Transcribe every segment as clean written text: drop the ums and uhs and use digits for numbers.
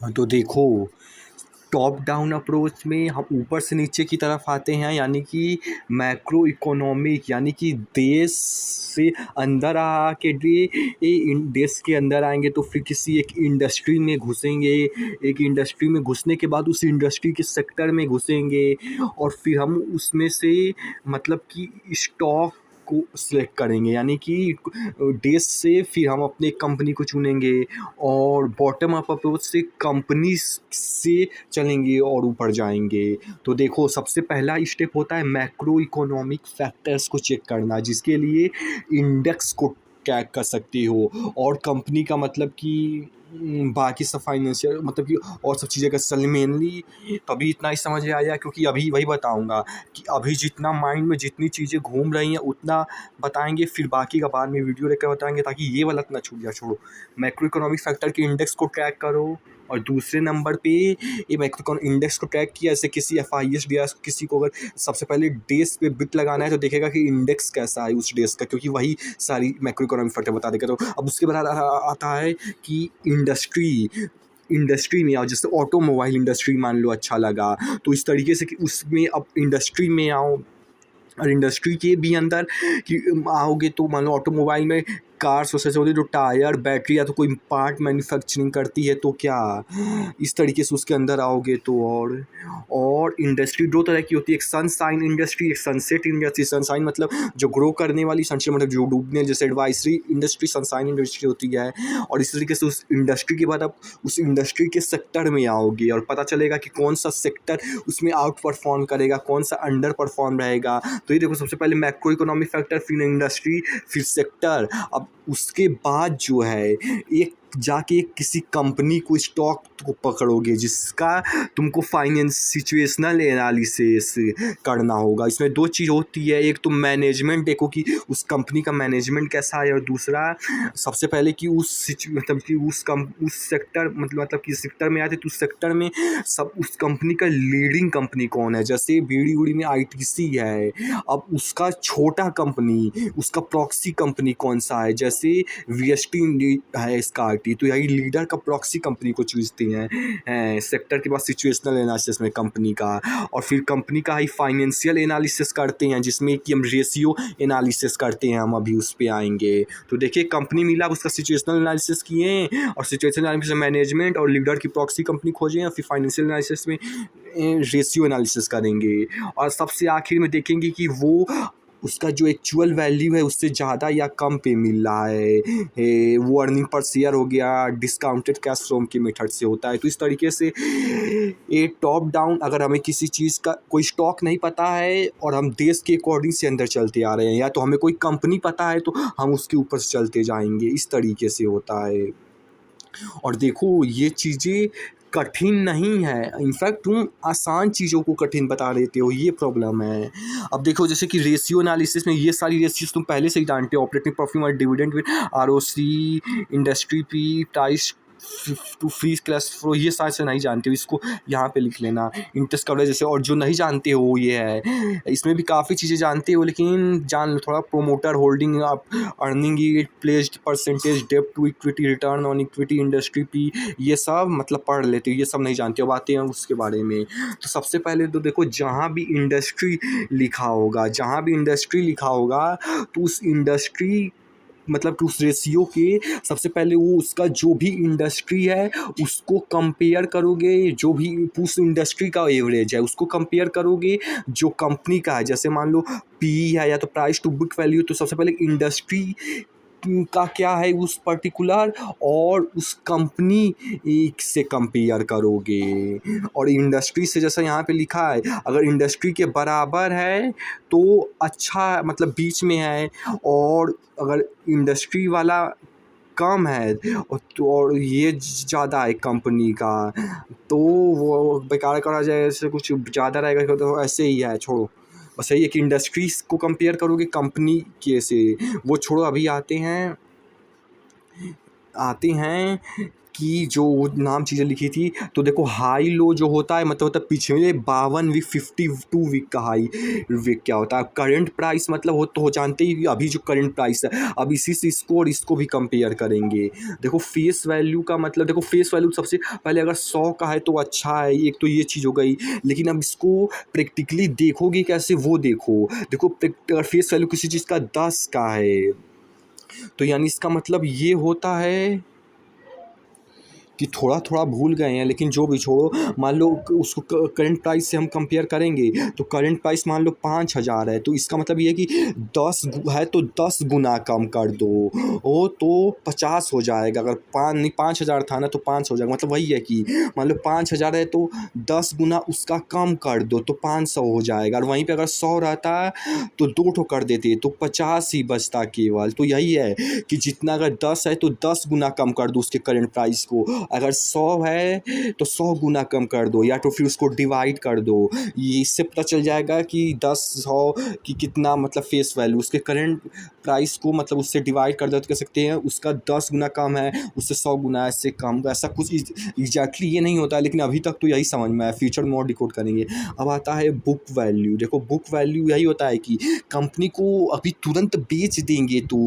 हाँ, तो देखो, टॉप डाउन अप्रोच में हम ऊपर से नीचे की तरफ आते हैं, यानी कि मैक्रो इकोनॉमिक, यानी कि देश से अंदर आके देश के अंदर आएंगे तो फिर किसी एक इंडस्ट्री में घुसेंगे। एक इंडस्ट्री में घुसने के बाद उस इंडस्ट्री के सेक्टर में घुसेंगे और फिर हम उसमें से मतलब कि स्टॉक को सिलेक्ट करेंगे, यानी कि देश से फिर हम अपने कंपनी को चुनेंगे और बॉटम अप अप्रोच से कंपनी से चलेंगे और ऊपर जाएंगे। तो देखो, सबसे पहला स्टेप होता है मैक्रो इकोनॉमिक फैक्टर्स को चेक करना, जिसके लिए इंडेक्स को ट्रैक कर सकते हो और कंपनी का मतलब कि बाकी सब फाइनेंशियल मतलब कि और सब चीज़ें का सल मेनली तभी इतना ही समझ में आया क्योंकि अभी वही बताऊंगा कि अभी जितना माइंड में जितनी चीज़ें घूम रही हैं उतना बताएंगे, फिर बाकी का बाद में वीडियो लेकर बताएंगे ताकि ये वाला ना छूट जाए। छोड़ो, मैक्रो इकोनॉमिक फैक्टर के इंडेक्स को ट्रैक करो और दूसरे नंबर पे ये मैक्रो इंडेक्स को ट्रैक किया, जैसे किसी FIS DIS किसी को अगर सबसे पहले देश पे बिट लगाना है तो देखेगा कि इंडेक्स कैसा है उस देश का, क्योंकि वही सारी मैक्रो इकोनॉमिक फैक्टर बता देगा। तो अब उसके बाद आता है कि इंडस्ट्री में आओ, जैसे ऑटोमोबाइल इंडस्ट्री मान लो अच्छा लगा तो इस तरीके से कि उसमें अब इंडस्ट्री में आओ और इंडस्ट्री के भी अंदर कि आओगे तो मान लो ऑटोमोबाइल में कार्स वैसे होती है जो टायर बैटरी या तो कोई पार्ट मैन्युफैक्चरिंग करती है, तो क्या इस तरीके से उसके अंदर आओगे तो और इंडस्ट्री दो तरह की होती है, एक सनशाइन इंडस्ट्री, एक सनसेट इंडस्ट्री। सनशाइन मतलब जो ग्रो करने वाली, सनसेट मतलब जो डूबने, जैसे एडवाइजरी इंडस्ट्री सनशाइन इंडस्ट्री होती है। और इस तरीके से उस इंडस्ट्री के बाद आप उस इंडस्ट्री के सेक्टर में आओगे और पता चलेगा कि कौन सा सेक्टर उसमें आउट परफॉर्म करेगा, कौन सा अंडर परफॉर्म रहेगा। तो ये देखो, सबसे पहले मैक्रो इकोनॉमिक फैक्टर, फिर इंडस्ट्री, फिर सेक्टर। अब उसके बाद जो है एक जाके किसी कंपनी को स्टॉक को पकड़ोगे जिसका तुमको फाइनेंस सिचुएशनल एनालिसिस करना होगा। इसमें दो चीज़ होती है, एक तो मैनेजमेंट देखो कि उस कंपनी का मैनेजमेंट कैसा है और दूसरा सबसे पहले कि मतलब कि उस सेक्टर मतलब कि सेक्टर में आते तो उस सेक्टर में सब उस कंपनी का लीडिंग कंपनी कौन है। जैसे बीड़ी उड़ी में ITC है, अब उसका छोटा कंपनी उसका प्रॉक्सी कंपनी कौन सा है, जैसे VST है इसका RT, तो यही लीडर का प्रॉक्सी कंपनी को चूजते हैं सेक्टर के बाद सिचुएशनल एनालिसिस में कंपनी का। और फिर कंपनी का ही फाइनेंशियल एनालिसिस करते हैं जिसमें कि हम रेशियो एनालिसिस करते हैं, हम अभी उस पर आएंगे। तो देखिए, कंपनी मिला, उसका सिचुएशनल एनालिसिस किए और सिचुएशनल एनालिसिस मैनेजमेंट और लीडर की प्रॉक्सी कंपनी खोजें और फिर फाइनेंशियल एनालिसिस में रेशियो एनालिसिस करेंगे और सबसे आखिर में देखेंगे कि वो उसका जो एक्चुअल वैल्यू है उससे ज़्यादा या कम पे मिल रहा है। वो अर्निंग पर शेयर हो गया, डिस्काउंटेड कैश फ्लो के मेथड से होता है। तो इस तरीके से ये टॉप डाउन, अगर हमें किसी चीज़ का कोई स्टॉक नहीं पता है और हम देश के अकॉर्डिंग से अंदर चलते आ रहे हैं, या तो हमें कोई कंपनी पता है तो हम उसके ऊपर से चलते जाएंगे, इस तरीके से होता है। और देखो, ये चीज़ें कठिन नहीं है, इनफैक्ट तुम आसान चीज़ों को कठिन बता देते हो, ये प्रॉब्लम है। अब देखो, जैसे कि रेशियो एनालिसिस में ये सारी रेशियोज तुम पहले से ही जानते हो, ऑपरेटिंग प्रॉफिट और dividend, ROC, industry P price to free cash flow, ये सारे से नहीं जानते हो, इसको यहाँ पे लिख लेना। इंटरेस्ट कवरेज जैसे, और जो नहीं जानते हो ये है, इसमें भी काफ़ी चीज़ें जानते हो लेकिन जान लो थोड़ा, प्रोमोटर होल्डिंग आप अर्निंग यील्ड, प्लेस्ड परसेंटेज, डेब्ट to equity, return on equity, industry P, ये सब मतलब पढ़ लेते हो, ये सब नहीं जानते हो, आते हैं उसके बारे में। तो सबसे पहले तो देखो, जहाँ भी इंडस्ट्री लिखा होगा तो उस इंडस्ट्री मतलब कि उस रेशियो के सबसे पहले वो उसका जो भी इंडस्ट्री है उसको कंपेयर करोगे, जो भी उस इंडस्ट्री का एवरेज है उसको कंपेयर करोगे जो कंपनी का है। जैसे मान लो PE है या तो प्राइस टू बुक वैल्यू, तो सबसे पहले इंडस्ट्री का क्या है उस पर्टिकुलर और उस कंपनी से कंपेयर करोगे। और इंडस्ट्री से जैसा यहाँ पे लिखा है, अगर इंडस्ट्री के बराबर है तो अच्छा मतलब बीच में है, और अगर इंडस्ट्री वाला कम है और ये ज़्यादा है कंपनी का, तो वो बेकार करा जाए, ऐसे कुछ ज़्यादा रहेगा तो ऐसे ही है, छोड़ो। बस यही है कि इंडस्ट्रीज़ को कंपेयर करोगे कंपनी के से, वो छोड़ो। अभी आते हैं आते हैं कि जो नाम चीज़ें लिखी थी, तो देखो हाई लो जो होता है मतलब होता है पिछले 52 वीक 52 वीक का हाई वीक क्या होता है। करंट प्राइस मतलब हो जानते ही अभी जो करंट प्राइस है, अब इसी से इसको और इसको भी कंपेयर करेंगे। देखो फेस वैल्यू का मतलब, देखो फेस वैल्यू सबसे पहले अगर 100 का है तो अच्छा है, एक तो ये चीज़ हो गई। लेकिन अब इसको प्रैक्टिकली देखोगे कैसे, वो देखो फेस वैल्यू किसी चीज़ का 10 का है, तो यानी इसका मतलब ये होता है कि थोड़ा थोड़ा भूल गए हैं, लेकिन जो भी छोड़ो। मान लो उसको करंट प्राइस से हम कंपेयर करेंगे, तो करंट प्राइस मान लो 5,000 है, तो इसका मतलब ये है कि 10 है तो 10 गुना कम कर दो, वो तो 50 हो जाएगा। अगर 5,000 था ना तो 5 हो जाएगा। मतलब वही है कि मान लो 5,000 है तो 10 गुना उसका कम कर दो तो 500 हो जाएगा। और वहीं पे अगर 100 रहता तो 2 ठो कर देते तो 50 ही बचता केवल। तो यही है कि जितना अगर 10 है तो 10 गुना कम कर दो उसके करंट प्राइस को, अगर 100 है तो 100 गुना कम कर दो, या तो फिर उसको डिवाइड कर दो। ये इससे पता चल जाएगा कि 10 100 की कितना मतलब फेस वैल्यू, उसके करंट प्राइस को मतलब उससे डिवाइड कर दो तो कह सकते हैं उसका 10 गुना कम है, उससे 100 गुना ऐसे कम। ऐसा कुछ एग्जैक्टली ये नहीं होता, लेकिन अभी तक तो यही समझ में आया। फ्यूचर में और डिकोड करेंगे। अब आता है बुक वैल्यू। देखो बुक वैल्यू यही होता है कि कंपनी को अभी तुरंत बेच देंगे तो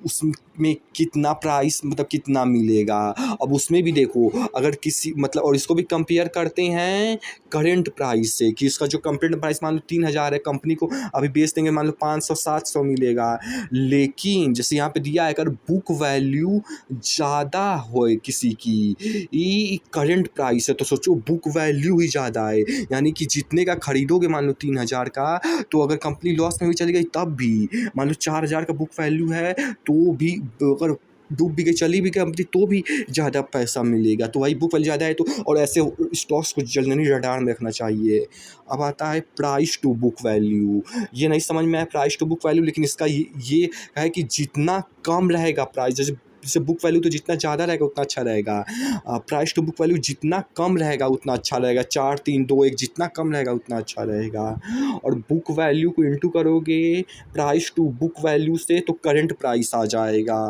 उसमें कितना प्राइस मतलब कितना मिलेगा। अब उसमें भी देखो अगर किसी मतलब, और इसको भी कंपेयर करते हैं करंट प्राइस से कि इसका जो करंट प्राइस मान लो 3,000 है, कंपनी को अभी बेच देंगे मान लो 500-700 मिलेगा। लेकिन जैसे यहाँ पे दिया है, अगर बुक वैल्यू ज़्यादा हो किसी की ये करंट प्राइस है, तो सोचो बुक वैल्यू ही ज़्यादा है, यानी कि जितने का खरीदोगे मान लो 3,000 का, तो अगर कंपनी लॉस में भी चली गई तब भी मान लो 4,000 का बुक वैल्यू है, तो भी अगर डूब भी गई चली भी गई कंपनी तो भी ज़्यादा पैसा मिलेगा। तो वही बुक वैल्यू ज़्यादा है तो, और ऐसे स्टॉक्स को जनरली रडार में रखना चाहिए। अब आता है प्राइस टू बुक वैल्यू। ये नहीं समझ में आया प्राइस टू बुक वैल्यू, लेकिन इसका ये है कि जितना कम रहेगा प्राइस, जैसे बुक वैल्यू तो जितना ज़्यादा रहेगा उतना अच्छा रहेगा, प्राइस टू बुक वैल्यू जितना कम रहेगा उतना अच्छा रहेगा। 4 3 2 1 जितना कम रहेगा उतना अच्छा रहेगा। और बुक वैल्यू को इंटू करोगे प्राइस टू बुक वैल्यू से तो करंट प्राइस आ जाएगा।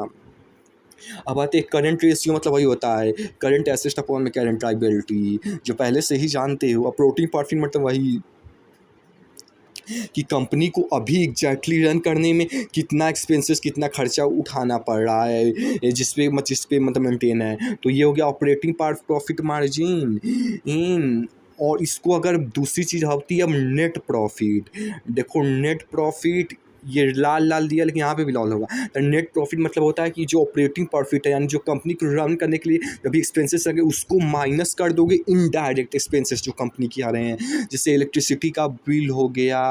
अब आते हैं करंट रेशियो, मतलब वही होता है करंट एसेट अपॉन में करंट लायबिलिटी, जो पहले से ही जानते हो। अब प्रोटीन प्रॉफिट मतलब वही कि कंपनी को अभी एग्जैक्टली रन करने में कितना एक्सपेंसेस कितना खर्चा उठाना पड़ रहा है, जिस पे मतलब मेंटेन है। तो ये हो गया ऑपरेटिंग प्रॉफिट मार्जिन इन। और इसको अगर दूसरी चीज़ होती है अब नेट प्रॉफिट। देखो नेट प्रॉफिट ये लाल लाल दिया, लेकिन यहाँ पे भी लाल होगा। तो नेट प्रॉफिट मतलब होता है कि जो ऑपरेटिंग प्रॉफिट है, यानी जो कंपनी को रन करने के लिए जो भी एक्सपेंसेस लगे उसको माइनस कर दोगे इनडायरेक्ट एक्सपेंसेस जो कंपनी के आ रहे हैं, जैसे इलेक्ट्रिसिटी का बिल हो गया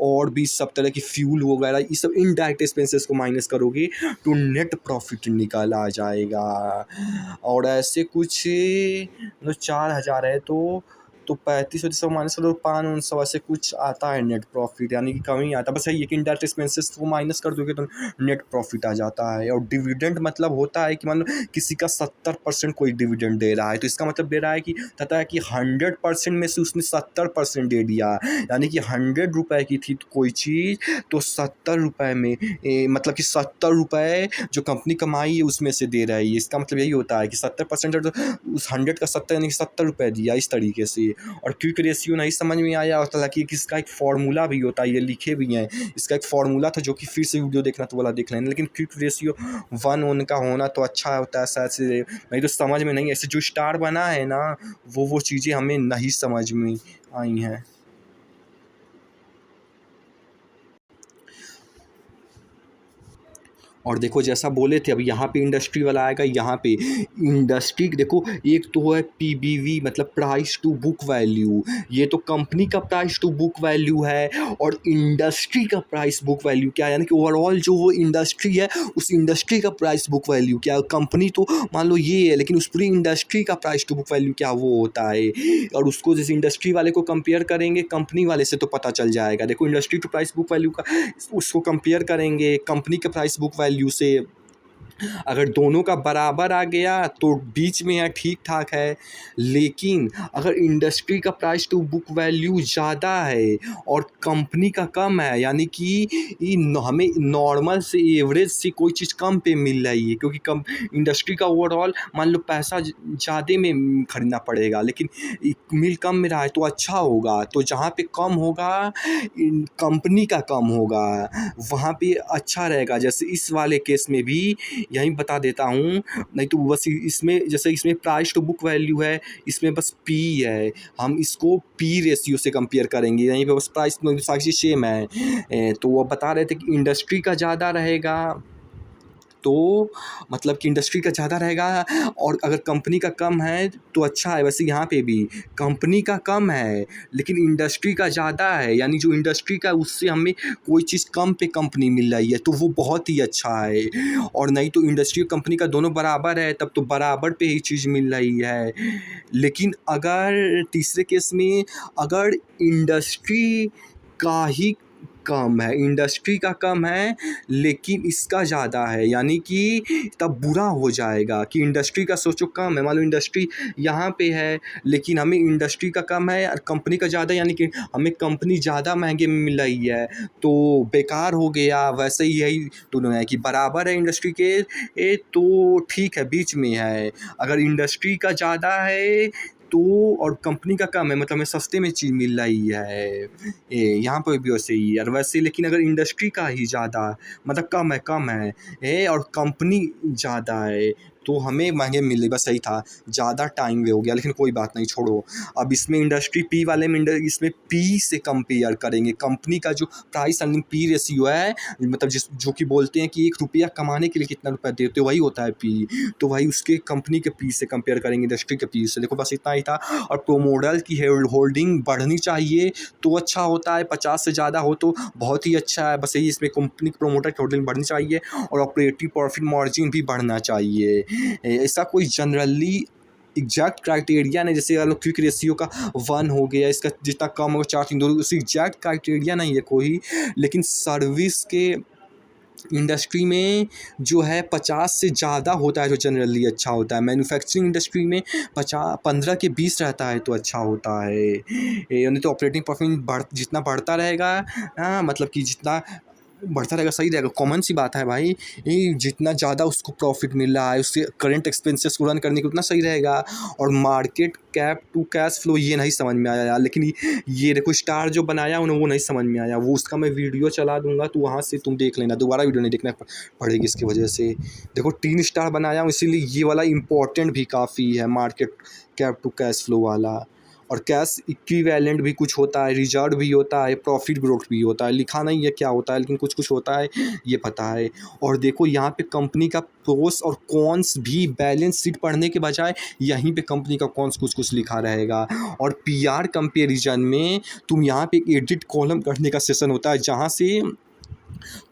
और भी सब तरह की फ्यूल वगैरह, ये सब इनडायरेक्ट एक्सपेंसेस को माइनस करोगे तो नेट प्रॉफिट निकल आ जाएगा। और ऐसे कुछ मतलब 4,000 है तो 3500 माइनस करो 500 ऐसे कुछ आता है नेट प्रॉफिट, यानी कि कम ही आता है। बस यही है कि इनडायरेक्ट एक्सपेंसेस को माइनस कर दोगे तो नेट प्रॉफिट आ जाता है। और डिविडेंड मतलब होता है कि मान लो किसी का 70% कोई डिविडेंड दे रहा है, तो इसका मतलब दे रहा है कि कहता है कि 100% में से उसने 70% दे दिया, यानी कि 100 रुपये की थी कोई चीज़ तो 70 रुपये में मतलब कि 70 रुपये जो कंपनी कमाई है उसमें से दे रही है। इसका मतलब यही होता है कि 70% तो उस 100 का 70 यानी कि 70 रुपये दिया इस तरीके से। और क्विक रेशियो नहीं समझ में आया, और हालांकि इसका एक फार्मूला भी होता है, ये लिखे भी हैं। इसका एक फार्मूला था जो कि फिर से वीडियो देखना तो वाला देख लेना, लेकिन क्विक रेशियो 1 का होना तो अच्छा होता है शायद से, नहीं तो समझ में नहीं। ऐसे जो स्टार बना है ना वो चीज़ें हमें नहीं समझ में आई हैं। और देखो जैसा बोले थे, अब यहाँ पे इंडस्ट्री वाला आएगा। यहाँ पे इंडस्ट्री देखो, एक तो है पीबीवी मतलब प्राइस टू बुक वैल्यू, ये तो कंपनी का प्राइस टू बुक वैल्यू है। और इंडस्ट्री का प्राइस बुक वैल्यू क्या है, यानी कि ओवरऑल जो वो इंडस्ट्री है उस इंडस्ट्री का प्राइस बुक वैल्यू क्या है। कंपनी तो मान लो ये है, लेकिन उस पूरी इंडस्ट्री का प्राइस टू बुक वैल्यू क्या वो होता है। और उसको जैसे इंडस्ट्री वाले को कंपेयर करेंगे कंपनी वाले से तो पता चल जाएगा। देखो industry to price book value का उसको कंपेयर करेंगे कंपनी के प्राइस बुक वैल्यू से, अगर दोनों का बराबर आ गया तो बीच में है, ठीक ठाक है। लेकिन अगर इंडस्ट्री का प्राइस टू बुक वैल्यू ज़्यादा है और कंपनी का कम है, यानी कि हमें नॉर्मल से एवरेज से कोई चीज़ कम पे मिल रही है, क्योंकि कम इंडस्ट्री का ओवरऑल मान लो पैसा ज़्यादा में खरीदना पड़ेगा, लेकिन मिल कम में रहा है तो अच्छा होगा। तो जहाँ पे कम होगा कंपनी का कम होगा, वहाँ पे अच्छा रहेगा। जैसे इस वाले केस में भी यहीं बता देता हूँ, नहीं तो बस इसमें जैसे इसमें प्राइस टू बुक वैल्यू है, इसमें बस पी है, हम इसको पी रेशियो से कंपेयर करेंगे, यहीं पे बस प्राइस सारी सेम है। तो वो बता रहे थे कि इंडस्ट्री का ज़्यादा रहेगा, तो मतलब कि इंडस्ट्री का ज़्यादा रहेगा और अगर कंपनी का कम है तो अच्छा है। वैसे यहाँ पे भी कंपनी का कम है लेकिन इंडस्ट्री का ज़्यादा है, यानी जो इंडस्ट्री का उससे हमें कोई चीज़ कम पे कंपनी मिल रही है, तो वो बहुत ही अच्छा है। और नहीं तो इंडस्ट्री और कंपनी का दोनों बराबर है, तब तो बराबर पे ही चीज़ मिल रही है। लेकिन अगर तीसरे केस में अगर इंडस्ट्री का ही कम है, इंडस्ट्री का कम है लेकिन इसका ज़्यादा है, यानी कि तब बुरा हो जाएगा कि इंडस्ट्री का सोचो कम है, मान लो इंडस्ट्री यहाँ पे है लेकिन हमें इंडस्ट्री का कम है और कंपनी का ज़्यादा, यानी कि हमें कंपनी ज़्यादा महंगे में मिल रही है, तो बेकार हो गया। वैसे ही यही दोनों है कि बराबर है इंडस्ट्री के, तो ठीक है, बीच में है। अगर इंडस्ट्री का ज़्यादा है तो और कंपनी का कम है, मतलब हमें सस्ते में चीज़ मिल रही है, यहाँ पर भी वैसे ही। और वैसे लेकिन अगर इंडस्ट्री का ही ज़्यादा मतलब कम है और कंपनी ज़्यादा है तो हमें महंगे मिले, बस सही था। ज़्यादा टाइम वे हो गया, लेकिन कोई बात नहीं, छोड़ो। अब इसमें इंडस्ट्री पी वाले में इसमें पी से कंपेयर करेंगे। कंपनी का जो प्राइस अर्निंग पी रेशियो है, मतलब जो कि बोलते हैं कि 1 रुपया कमाने के लिए कितना रुपया देते हो, वही होता है पी। तो वही उसके कंपनी के पी से कंपेयर करेंगे इंडस्ट्री के पी से। देखो बस इतना ही था। और प्रोमोटर की होल्डिंग बढ़नी चाहिए तो अच्छा होता है, 50 से ज़्यादा हो तो बहुत ही अच्छा है। बस यही इसमें कंपनी के प्रोमोटर की होल्डिंग बढ़नी चाहिए और ऑपरेटिव प्रॉफिट मार्जिन भी बढ़ना चाहिए। ऐसा कोई जनरली एग्जैक्ट क्राइटेरिया नहीं, जैसे अगर क्विक रेशियो का 1 हो गया, इसका जितना कम होगा 4 3 2, उसी एग्जैक्ट क्राइटेरिया नहीं है कोई। लेकिन सर्विस के इंडस्ट्री में जो है 50 से ज़्यादा होता है जो जनरली अच्छा होता है। मैन्युफैक्चरिंग इंडस्ट्री में 15 के 20 रहता है तो अच्छा होता है। नहीं तो ऑपरेटिंग प्रॉफिट जितना बढ़ता रहेगा, मतलब कि जितना बढ़ता रहेगा सही रहेगा। कॉमन सी बात है भाई, जितना ज़्यादा उसको प्रॉफिट मिल रहा है उससे करंट एक्सपेंसेस को रन करने के उतना सही रहेगा। और market cap to cash flow ये नहीं समझ में आया यार, लेकिन ये देखो स्टार जो बनाया उन्हें वो नहीं समझ में आया। वो उसका मैं वीडियो चला दूंगा तो वहाँ से तुम देख लेना, दोबारा वीडियो नहीं देखना पड़ेगी इसकी वजह से। देखो 3 स्टार बनाया हूँ, इसीलिए ये वाला इम्पोर्टेंट भी काफ़ी है, market cap to cash flow वाला। और कैश इक्विवेलेंट भी कुछ होता है, रिजर्व भी होता है, प्रॉफिट ग्रोथ भी होता है। लिखा नहीं है क्या होता है, लेकिन कुछ कुछ होता है, ये पता है। और देखो यहाँ पे कंपनी का प्रोस और कॉन्स भी बैलेंस शीट पढ़ने के बजाय यहीं पे कंपनी का कॉन्स कुछ कुछ लिखा रहेगा। और पीआर कंपेरिजन में तुम यहाँ पे एक एडिट कॉलम करने का सेशन होता है, जहाँ से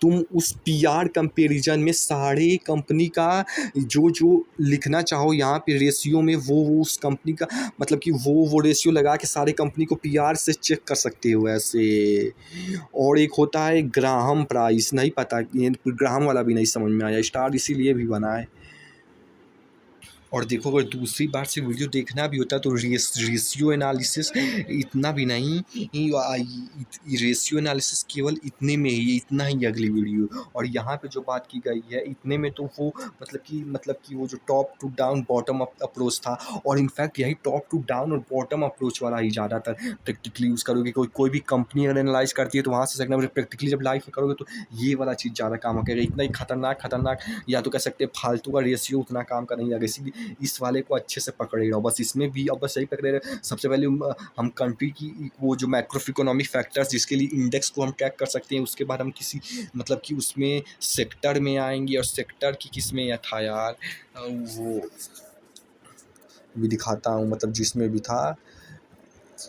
तुम उस पीआर कंपैरिजन में सारे कंपनी का जो जो लिखना चाहो यहाँ पे रेशियो में, वो उस कंपनी का मतलब कि वो रेशियो लगा के सारे कंपनी को पीआर से चेक कर सकते हो ऐसे। और एक होता है ग्राहम प्राइस, नहीं पता, ये ग्राहम वाला भी नहीं समझ में आया, स्टार इसीलिए भी बना है। और देखो अगर दूसरी बार से वीडियो देखना भी होता है तो रेशियो एनालिसिस इतना भी नहीं, रेशियो एनालिसिस केवल इतने में ही, इतना ही अगली वीडियो। और यहाँ पे जो बात की गई है इतने में, तो वो मतलब कि वो जो top to down bottom up approach था, और इनफैक्ट यही टॉप टू डाउन और बॉटम अप्रोच वाला ही ज़्यादातर प्रैक्टिकली यूज़ करोगे। कोई भी कंपनी अगर एनालाइज करती है तो वहाँ से सीखना, प्रैक्टिकली जब लाइफ में करोगे तो ये वाला चीज़ ज़्यादा काम करेगा। इतना ही खतरनाक या तो कह सकते हैं फालतू का रेशियो उतना काम का नहीं आएगा, इसीलिए इस वाले को अच्छे से पकड़े रहो। बस इसमें भी अब बस यही पकड़े रहे। सबसे पहले हम कंट्री की वो जो मैक्रो इकोनॉमिक फैक्टर्स जिसके लिए इंडेक्स को हम ट्रैक कर सकते हैं, उसके बाद हम किसी मतलब कि उसमें सेक्टर में आएंगे। और सेक्टर की किस में था यार, वो भी दिखाता हूँ, मतलब जिसमें भी था,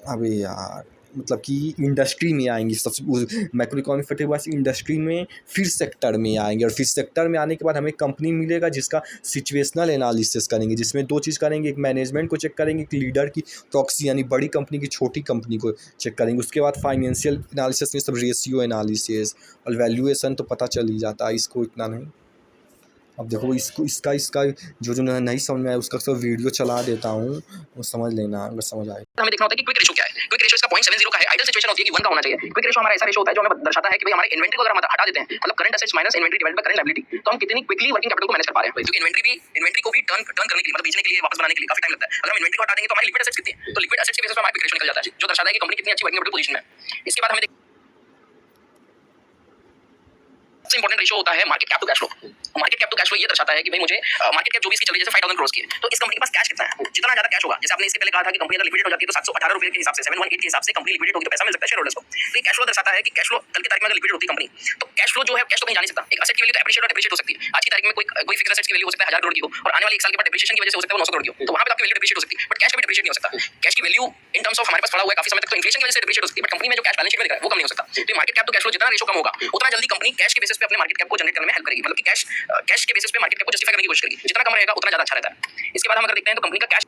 अबे यार मतलब कि इंडस्ट्री में आएंगे। सबसे मैक्रो इकोनॉमिक फैक्टर के बाद इंडस्ट्री में, फिर सेक्टर में आएंगे। और फिर सेक्टर में आने के बाद हमें कंपनी मिलेगा जिसका सिचुएशनल एनालिसिस करेंगे, जिसमें 2 चीज़ करेंगे, एक मैनेजमेंट को चेक करेंगे, एक लीडर की प्रॉक्सी यानी बड़ी कंपनी की छोटी कंपनी को चेक करेंगे। उसके बाद फाइनेंशियल एनालिसिस में सब रेशियो एनालिसिस और वैल्यूएशन तो पता चल ही जाता है, इसको इतना नहीं। अब देखो इसको इसका जो नहीं समझ में आया उसका सब वीडियो चला देता हूँ, वो समझ लेना अगर समझ आए। हमें देखना होता है कि क्विक रेशो क्या है। क्विक रेशो इसका 0.70 का है। आइडियल सिचुएशन होती है कि 1 का होना चाहिए। क्विक रेशो हमारा ऐसा रेशो होता है जो हमें दर्शाता है कि भाई हमारे इन्वेंटरी को अगर हम हटा देते हैं, मतलब current assets minus inventory divided by current liability, तो हम कितनी क्विकली वर्किंग कैपिटल को मैनेज कर पा रहे हैं। क्योंकि इन्वेंटरी को भी टर्न करने के लिए, मतलब बेचने के लिए, वापस बनाने के लिए काफी टाइम लगता है। अगर हम इन्वेंटरी को हटा देंगे तो हमारी लिक्विड एसेट्स कितनी है, तो लिक्विड एसेट्स के बेसिस पे हमारा क्विक रेशो निकल जाता है, जो दर्शाता है कि कंपनी कितनी अच्छी वर्किंग कैपिटल पोजीशन में है। इसके बाद हमें सबसे इंपॉर्टेंट रेशो होता है market cap to cash flow. Market cap to cash flow ये दर्शाता है कि भाई मुझे मार्केट कैप जो भी इसकी चल रही है, जैसे 5000 करोड़ की है, तो इस कंपनी के पास कैश कितना है। जितना ज्यादा कैश होगा, जैसे आपने इससे पहले कहा था कि कंपनी अगर लिक्विडेट हो जाती है तो 718 रुपए के हिसाब से, 718 के हिसाब से कंपनी लिक्विडेट होगी तो पैसा मिल सकता है शेयर होल्डर्स को। तो ये कैश फ्लो दर्शाता है कि कैश फ्लो कल की तारीख में अगर लिक्विडेट होती है कंपनी, तो कैश फ्लो जो है, कैश तो कहीं जा नहीं सकता। एक एसेट की वैल्यू तो एप्रिशिएट और डेप्रिशिएट हो सकती है। आज की तारीख में कोई फिक्स एसेट की वैल्यू हो सकता है 1000 करोड़ की हो, और आने वाले 1 साल के बाद डेप्रिशिएशन की वजह से हो सकता है 900 करोड़ की हो, तो वहां पे आपकी वैल्यू डेप्रिशिएट हो सकती है, बट कैश कभी डेप्रिशिएट नहीं हो सकता। कैश की वैल्यू इन टर्म्स ऑफ हमारे पास पड़ा हुआ है काफी समय तक, तो इन्फ्लेशन की वजह से डेप्रिशिएट हो सकती है, बट कंपनी में जो कैश बैलेंस शीट में दिख रहा है वो कम नहीं हो सकता। तो market cap to cash flow जितना रेशो कम होगा, उतना जल्दी कंपनी कैश के बेसिस पे अपने मार्केट कैप को जनरेट करने में हेल्प करेगी, मतलब कि कैश के बेसिस पे मार्केट कैप को जस्टिफाई करने की कोशिश करेगी। जितना कम रहेगा उतना ज्यादा अच्छा रहता है। इसके बाद हम अगर देखते हैं तो कंपनी का कैश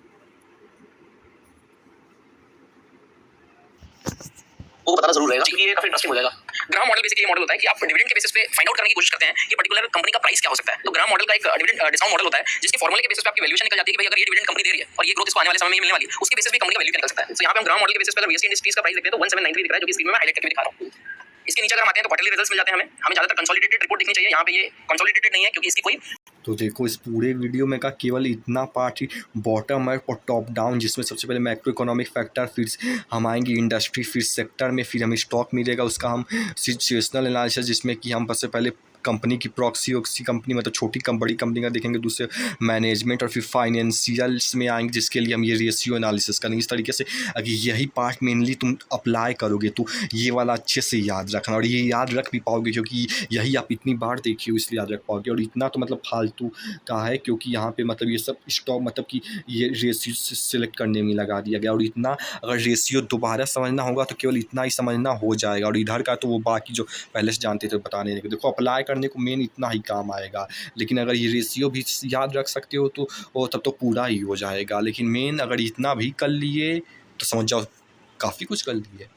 वो बताना जरूर रहेगा कि ये काफी इंटरेस्टिंग हो जाएगा। ग्राम मॉडल बेसिकली ये मॉडल होता है कि आप डिविडेंड के बेसिस पे फाइंड आउट करने की कोशिश करते हैं कि पर्टिकुलर कंपनी का प्राइस क्या हो सकता है। तो ग्राम मॉडल का एक डिविडेंड डिस्काउंट मॉडल होता है, जिसके फॉर्मूले के बेसिस पे आपकी वैल्यूएशन निकल जाती है कि भाई अगर ये डिविडेंड कंपनी दे रही है और ये ग्रोथ इसको आने वाले समय में मिलने वाली है, उसके बेसिस पे कंपनी का वैल्यू निकल सकता है। तो यहाँ पे हम ग्राम मॉडल के बेसिस पे अगर वीएसटी इंडस्ट्रीज का प्राइस देखते हैं तो 1793 दिख रहा है, जो कि स्क्रीन में हाईलाइट करके दिखा रहा हूँ। इसके नीचे अगर हम आते हैं तो क्वार्टरली रिजल्ट्स मिल जाते हैं हमें ज्यादातर कंसोलिडेटेड रिपोर्ट दिखनी चाहिए। यहाँ पे ये कंसोलिडेटेड नहीं है क्योंकि इसकी कोई तो देखो इस पूरे वीडियो में का केवल इतना पार्ट ही बॉटम अप और टॉप डाउन, जिसमें सबसे पहले मैक्रो इकोनॉमिक फैक्टर, फिर हम आएंगे इंडस्ट्री, फिर सेक्टर में, फिर हमें स्टॉक मिलेगा, उसका हम सिचुएशनल एनालिसिस, जिसमें कि हम सबसे पहले कंपनी की प्रॉक्सी ऑक्सी कंपनी मतलब छोटी बड़ी कंपनी का देखेंगे, दूसरे मैनेजमेंट, और फिर फाइनेंशियल्स में आएंगे जिसके लिए हम ये रेशियो एनालिसिस करेंगे। इस तरीके से अगर यही पार्ट मेनली तुम अप्लाई करोगे तो ये वाला अच्छे से याद रखना, और ये याद रख भी पाओगे क्योंकि यही आप इतनी बार देखिए इसलिए याद रख पाओगे। और इतना तो मतलब फालतू का है क्योंकि यहाँ पे मतलब ये सब स्टॉक मतलब कि ये रेशियो सिलेक्ट करने में लगा दिया गया, और इतना अगर रेशियो दोबारा समझना होगा तो केवल इतना ही समझना हो जाएगा, और इधर का तो वो बाकी जो पहले से जानते थे बताने लगे। देखो अप्लाई करने को मेन इतना ही काम आएगा, लेकिन अगर ये रेशियो भी याद रख सकते हो तो वो तब तो पूरा ही हो जाएगा। लेकिन मेन अगर इतना भी कर लिए तो समझ जाओ काफ़ी कुछ कर लिए।